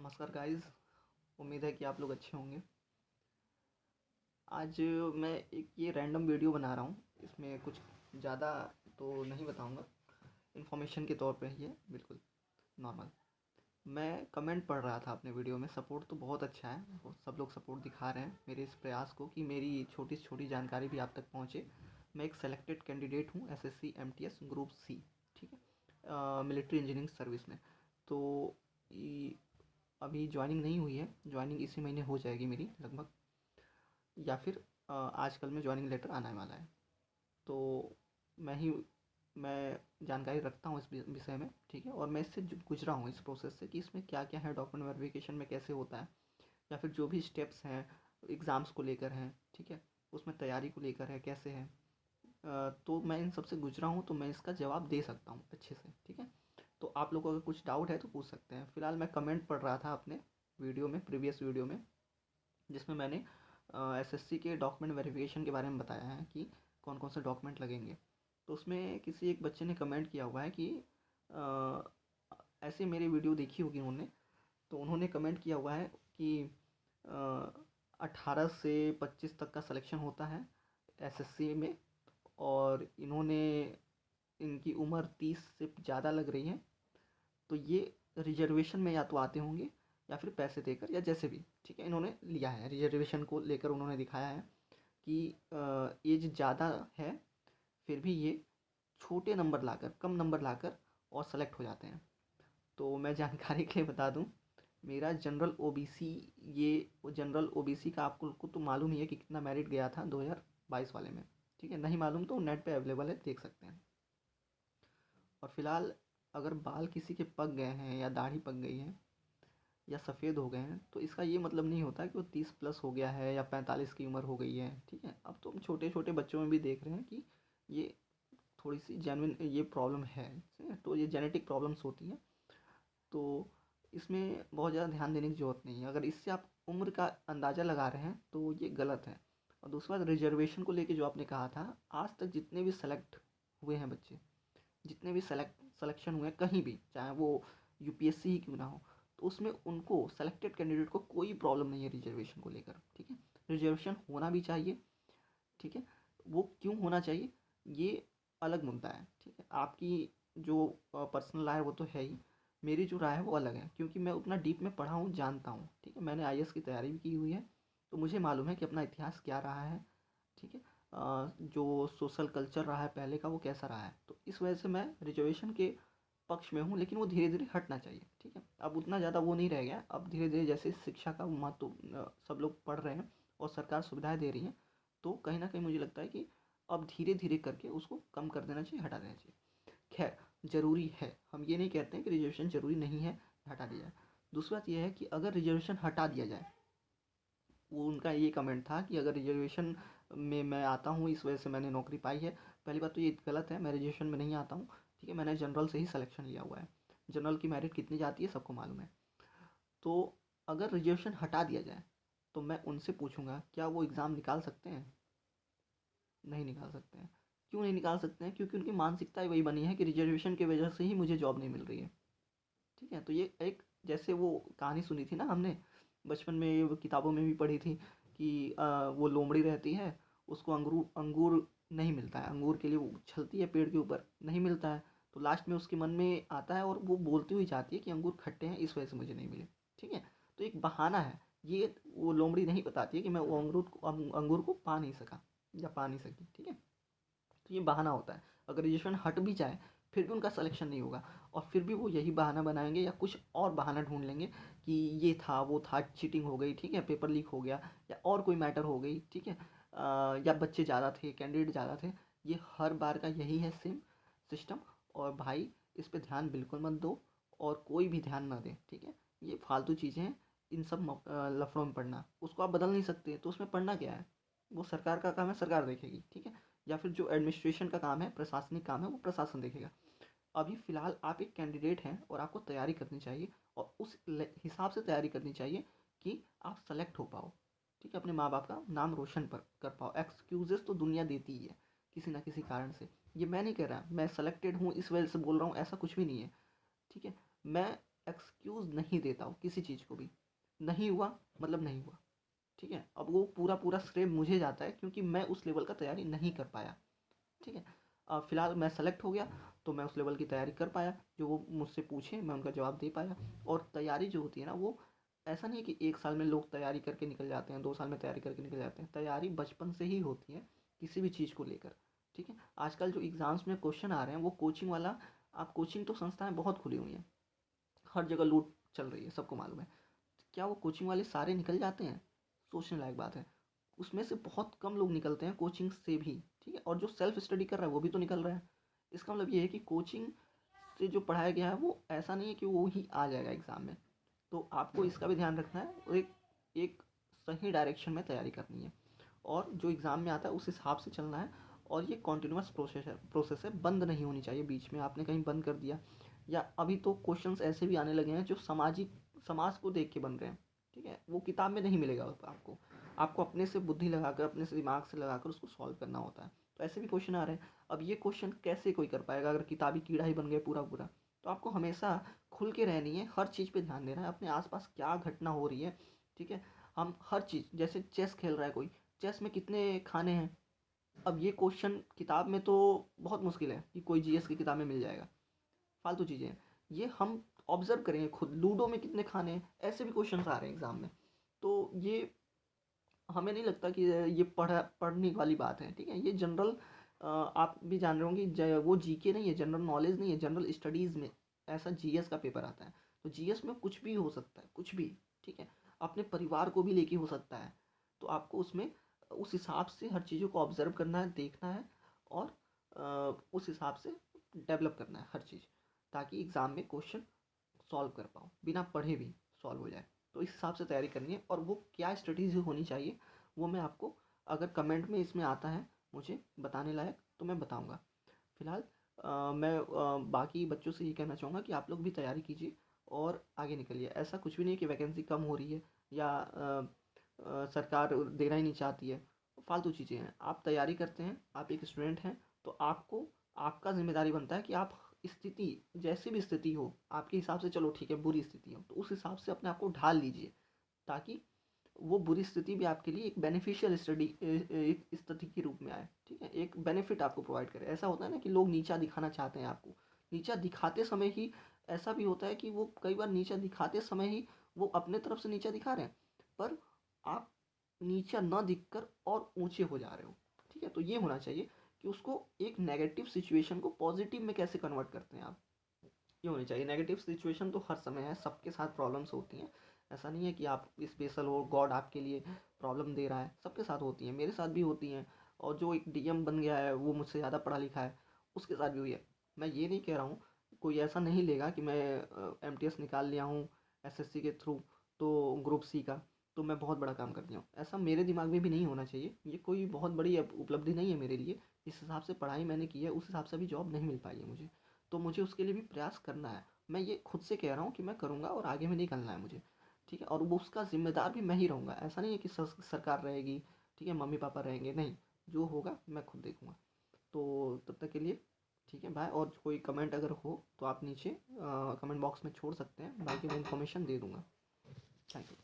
नमस्कार गाइस। उम्मीद है कि आप लोग अच्छे होंगे। आज मैं एक ये रैंडम वीडियो बना रहा हूँ। इसमें कुछ ज़्यादा तो नहीं बताऊँगा, इन्फॉर्मेशन के तौर पे ही है, बिल्कुल नॉर्मल। मैं कमेंट पढ़ रहा था अपने वीडियो में। सपोर्ट तो बहुत अच्छा है, सब लोग सपोर्ट दिखा रहे हैं मेरे इस प्रयास को कि मेरी छोटी से छोटी जानकारी भी आप तक पहुँचे। मैं एक सेलेक्टेड कैंडिडेट हूँ SSC MTS ग्रुप C, ठीक है, मिलिट्री इंजीनियरिंग सर्विस में। तो अभी ज्वाइनिंग नहीं हुई है, ज्वाइनिंग इसी महीने हो जाएगी मेरी लगभग, या फिर आजकल में ज्वाइनिंग लेटर आने वाला है। तो मैं जानकारी रखता हूँ इस विषय में, ठीक है। और मैं इससे गुजरा हूँ इस प्रोसेस से कि इसमें क्या क्या है, डॉक्यूमेंट वेरिफिकेशन में कैसे होता है, या फिर जो भी स्टेप्स हैं एग्ज़ाम्स को लेकर हैं, ठीक है, उसमें तैयारी को लेकर है कैसे है। तो मैं इन सब से गुजरा हूँ, तो मैं इसका जवाब दे सकता हूँ अच्छे से, ठीक है। तो आप लोगों को अगर कुछ डाउट है तो पूछ सकते हैं। फ़िलहाल मैं कमेंट पढ़ रहा था अपने वीडियो में, प्रीवियस वीडियो में, जिसमें मैंने SSC के डॉक्यूमेंट वेरिफिकेशन के बारे में बताया है कि कौन कौन से डॉक्यूमेंट लगेंगे। तो उसमें किसी एक बच्चे ने कमेंट किया हुआ है कि ऐसे मेरी वीडियो देखी होगी उन्होंने, तो उन्होंने कमेंट किया हुआ है कि 18 से 25 तक का सिलेक्शन होता है SSC में, और इनकी उम्र 30 से ज़्यादा लग रही है। तो ये रिजर्वेशन में या तो आते होंगे या फिर पैसे देकर, या जैसे भी, ठीक है। इन्होंने लिया है रिजर्वेशन को लेकर, उन्होंने दिखाया है कि एज ज़्यादा है, फिर भी ये छोटे नंबर लाकर, कम नंबर लाकर और सेलेक्ट हो जाते हैं। तो मैं जानकारी के लिए बता दूं, मेरा जनरल OBC, ये जनरल OBC का आपको को तो मालूम ही है कि कितना मेरिट गया था 2022 वाले में, ठीक है। नहीं मालूम तो नेट पे अवेलेबल है, देख सकते हैं। और फिलहाल अगर बाल किसी के पक गए हैं या दाढ़ी पक गई है या सफ़ेद हो गए हैं, तो इसका ये मतलब नहीं होता कि वो 30 प्लस हो गया है या 45 की उम्र हो गई है, ठीक है। अब तो हम छोटे छोटे बच्चों में भी देख रहे हैं कि ये थोड़ी सी जेन्युइन ये प्रॉब्लम है, तो ये जेनेटिक प्रॉब्लम्स होती हैं। तो इसमें बहुत ज़्यादा ध्यान देने की ज़रूरत नहीं है। अगर इससे आप उम्र का अंदाज़ा लगा रहे हैं तो ये गलत है। और दूसरा, रिजर्वेशन को लेके जो आपने कहा था, आज तक जितने भी सेलेक्ट हुए हैं बच्चे, जितने भी सिलेक्शन हुए कहीं भी, चाहे वो UPSC ही क्यों ना हो, तो उसमें उनको सेलेक्टेड कैंडिडेट को कोई प्रॉब्लम नहीं है रिजर्वेशन को लेकर, ठीक है। रिजर्वेशन होना भी चाहिए, ठीक है। वो क्यों होना चाहिए ये अलग मुद्दा है, ठीक है। आपकी जो पर्सनल राय है वो तो है ही, मेरी जो राय है वो अलग है, क्योंकि मैं उतना डीप में पढ़ा हूँ, जानता हूँ, ठीक है। मैंने IAS की तैयारी भी की हुई है, तो मुझे मालूम है कि अपना इतिहास क्या रहा है, ठीक है। जो सोशल कल्चर रहा है पहले का वो कैसा रहा है। तो इस वजह से मैं रिजर्वेशन के पक्ष में हूँ, लेकिन वो धीरे धीरे हटना चाहिए, ठीक है। अब उतना ज़्यादा वो नहीं रह गया। अब धीरे धीरे जैसे शिक्षा का महत्व सब लोग पढ़ रहे हैं और सरकार सुविधाएं दे रही है, तो कहीं ना कहीं मुझे लगता है कि अब धीरे धीरे करके उसको कम कर देना चाहिए, हटा देना चाहिए। खैर, ज़रूरी है, हम ये नहीं कहते हैं कि रिजर्वेशन ज़रूरी नहीं है, हटा दिया जाए। दूसरी बात यह है कि अगर रिजर्वेशन हटा दिया जाए, वो उनका ये कमेंट था कि अगर रिजर्वेशन में मैं आता हूँ इस वजह से मैंने नौकरी पाई है। पहली बात तो ये गलत है, मैं रिजर्वेशन में नहीं आता हूँ, ठीक है। मैंने जनरल से ही सिलेक्शन लिया हुआ है। जनरल की मेरिट कितनी जाती है सबको मालूम है। तो अगर रिजर्वेशन हटा दिया जाए तो मैं उनसे पूछूंगा, क्या वो एग्ज़ाम निकाल सकते हैं? नहीं निकाल सकते हैं। क्यों नहीं निकाल सकते हैं? क्योंकि उनकी मानसिकता ही वही बनी है कि रिजर्वेशन की वजह से ही मुझे जॉब नहीं मिल रही है, ठीक है। तो ये एक, जैसे वो कहानी सुनी थी ना हमने बचपन में, ये वो किताबों में भी पढ़ी थी कि वो लोमड़ी रहती है, उसको अंगूर अंगूर नहीं मिलता है, अंगूर के लिए वो उछलती है पेड़ के ऊपर, नहीं मिलता है। तो लास्ट में उसके मन में आता है और वो बोलती हुई जाती है कि अंगूर खट्टे हैं इस वजह से मुझे नहीं मिले, ठीक है। तो एक बहाना है ये, वो लोमड़ी नहीं बताती है कि मैं वो अंगूर को पा नहीं सका या पा नहीं सकी, ठीक है। तो ये बहाना होता है। अगर रिजर्वेशन हट भी जाए फिर भी उनका सिलेक्शन नहीं होगा, और फिर भी वो यही बहाना बनाएंगे या कुछ और बहाना ढूंढ लेंगे कि ये था वो था, चीटिंग हो गई, ठीक है, पेपर लीक हो गया, या और कोई मैटर हो गई, ठीक है, या बच्चे ज़्यादा थे, कैंडिडेट ज़्यादा थे। ये हर बार का यही है सेम सिस्टम। और भाई, इस पर ध्यान बिल्कुल मत दो, और कोई भी ध्यान ना दे, ठीक है। ये फालतू चीज़ें हैं, इन सब लफड़ों में पढ़ना, उसको आप बदल नहीं सकते, तो उसमें पढ़ना क्या है? वो सरकार का काम है, सरकार देखेगी, ठीक है। या फिर जो एडमिनिस्ट्रेशन का काम है, प्रशासनिक काम है, वो प्रशासन देखेगा। अभी फ़िलहाल आप एक कैंडिडेट हैं और आपको तैयारी करनी चाहिए, और उस हिसाब से तैयारी करनी चाहिए कि आप सेलेक्ट हो पाओ, ठीक है, अपने माँ बाप का नाम रोशन कर पाओ। एक्सक्यूजेस तो दुनिया देती ही है किसी ना किसी कारण से। ये मैं नहीं कह रहा मैं सेलेक्टेड हूँ इस वजह से बोल रहा हूँ, ऐसा कुछ भी नहीं है, ठीक है। मैं एक्सक्यूज़ नहीं देता हूँ किसी चीज़ को भी। नहीं हुआ मतलब नहीं हुआ, ठीक है। अब वो पूरा पूरा श्रेय मुझे जाता है क्योंकि मैं उस लेवल का तैयारी नहीं कर पाया, ठीक है। फ़िलहाल मैं सेलेक्ट हो गया तो मैं उस लेवल की तैयारी कर पाया, जो वो मुझसे पूछे मैं उनका जवाब दे पाया। और तैयारी जो होती है ना, वो ऐसा नहीं है कि 1 साल में लोग तैयारी करके निकल जाते हैं, 2 साल में तैयारी करके निकल जाते हैं। तैयारी बचपन से ही होती है किसी भी चीज़ को लेकर, ठीक है। आजकल जो एग्ज़ाम्स में क्वेश्चन आ रहे हैं वो कोचिंग वाला, आप कोचिंग तो संस्थाएं बहुत खुली हुई हैं, हर जगह लूट चल रही है, सबको मालूम है। क्या वो कोचिंग वाले सारे निकल जाते हैं? सोचने लायक बात है। उसमें से बहुत कम लोग निकलते हैं कोचिंग से भी, ठीक है। और जो सेल्फ स्टडी कर रहा है वो भी तो निकल रहा है। इसका मतलब ये है कि कोचिंग से जो पढ़ाया गया है वो ऐसा नहीं है कि वो ही आ जाएगा एग्ज़ाम में। तो आपको इसका भी ध्यान रखना है और एक एक सही डायरेक्शन में तैयारी करनी है, और जो एग्ज़ाम में आता है उस हिसाब से चलना है। और ये कॉन्टिन्यूस प्रोसेस है, बंद नहीं होनी चाहिए बीच में आपने कहीं बंद कर दिया। या अभी तो क्वेश्चंस ऐसे भी आने लगे हैं जो समाज को देख के बन रहे हैं, ठीक है। वो किताब में नहीं मिलेगा आपको, आपको अपने से बुद्धि लगाकर, अपने से दिमाग से लगाकर उसको सॉल्व करना होता है। तो ऐसे भी क्वेश्चन आ रहे हैं। अब ये क्वेश्चन कैसे कोई कर पाएगा अगर किताबी कीड़ा ही बन गया पूरा पूरा। तो आपको हमेशा खुल के रहनी है, हर चीज़ पे ध्यान देना है, अपने आसपास क्या घटना हो रही है, ठीक है। हम हर चीज़, जैसे चेस खेल रहा है कोई, चेस में कितने खाने हैं। अब ये क्वेश्चन किताब में तो बहुत मुश्किल है कि कोई जीएस की किताब में मिल जाएगा, फालतू चीज़ें हैं। ये हम ऑब्जर्व करेंगे खुद, लूडो में कितने खाने हैं, ऐसे भी क्वेश्चन आ रहे हैं एग्जाम में। तो ये हमें नहीं लगता कि ये पढ़ने वाली बात है, ठीक है। ये जनरल, आप भी जान रहे होंगे, वो जीके नहीं है, जनरल नॉलेज नहीं है, जनरल स्टडीज़ में ऐसा जीएस का पेपर आता है। तो जीएस में कुछ भी हो सकता है, कुछ भी, ठीक है। अपने परिवार को भी लेके हो सकता है। तो आपको उसमें उस हिसाब से हर चीज़ों को ऑब्जर्व करना है, देखना है, और उस हिसाब से डेवलप करना है हर चीज़, ताकि एग्ज़ाम में क्वेश्चन सॉल्व कर पाओ, बिना पढ़े भी सॉल्व हो जाए। तो इस हिसाब से तैयारी करनी है, और वो क्या स्ट्रेटेजी होनी चाहिए वो मैं आपको, अगर कमेंट में इसमें आता है मुझे बताने लायक, तो मैं बताऊंगा। फिलहाल मैं बाकी बच्चों से ये कहना चाहूँगा कि आप लोग भी तैयारी कीजिए और आगे निकलिए। ऐसा कुछ भी नहीं कि वैकेंसी कम हो रही है या सरकार देना ही नहीं चाहती है, फालतू चीज़ें हैं। आप तैयारी करते हैं, आप एक स्टूडेंट हैं, तो आपको, आपका जिम्मेदारी बनता है कि आप स्थिति, जैसी भी स्थिति हो आपके हिसाब से, चलो ठीक है बुरी स्थिति हो तो उस हिसाब से अपने आप को ढाल लीजिए, ताकि वो बुरी स्थिति भी आपके लिए एक बेनिफिशियल स्टडी एक स्थिति के रूप में आए, ठीक है। एक बेनिफिट आपको प्रोवाइड करे। ऐसा होता है ना कि लोग नीचा दिखाना चाहते हैं आपको, नीचा दिखाते समय ही ऐसा भी होता है कि वो कई बार नीचा दिखाते समय ही वो अपने तरफ से नीचा दिखा रहे हैं, पर आप नीचा न दिखकर और ऊंचे हो जा रहे हो, ठीक है। तो ये होना चाहिए कि उसको, एक नेगेटिव सिचुएशन को पॉजिटिव में कैसे कन्वर्ट करते हैं आप, ये होनी चाहिए। नेगेटिव सिचुएशन तो हर समय है, सबके साथ प्रॉब्लम्स होती हैं। ऐसा नहीं है कि आप स्पेशल हो, गॉड आपके लिए प्रॉब्लम दे रहा है, सबके साथ होती हैं, मेरे साथ भी होती हैं। और जो एक डीएम बन गया है वो मुझसे ज़्यादा पढ़ा लिखा है, उसके साथ भी हुई है। मैं ये नहीं कह रहा हूँ, कोई ऐसा नहीं लेगा कि मैं एमटीएस निकाल लिया हूँ एसएससी के थ्रू, तो ग्रुप सी का, तो मैं बहुत बड़ा काम कर दिया हूँ, ऐसा मेरे दिमाग में भी नहीं होना चाहिए। ये कोई बहुत बड़ी उपलब्धि नहीं है मेरे लिए। जिस हिसाब से पढ़ाई मैंने की है उस हिसाब से अभी जॉब नहीं मिल पाई है मुझे, तो मुझे उसके लिए भी प्रयास करना है। मैं ये खुद से कह रहा हूँ कि मैं करूँगा और आगे में निकलना है मुझे, ठीक है। और वो उसका ज़िम्मेदार भी मैं ही रहूँगा, ऐसा नहीं है कि सरकार रहेगी, ठीक है, मम्मी पापा रहेंगे, नहीं, जो होगा मैं खुद देखूँगा। तो तब तक के लिए ठीक है, बाय। और कोई कमेंट अगर हो तो आप नीचे कमेंट बॉक्स में छोड़ सकते हैं, बाकी मैं इन्फॉर्मेशन दे दूँगा। Thank you.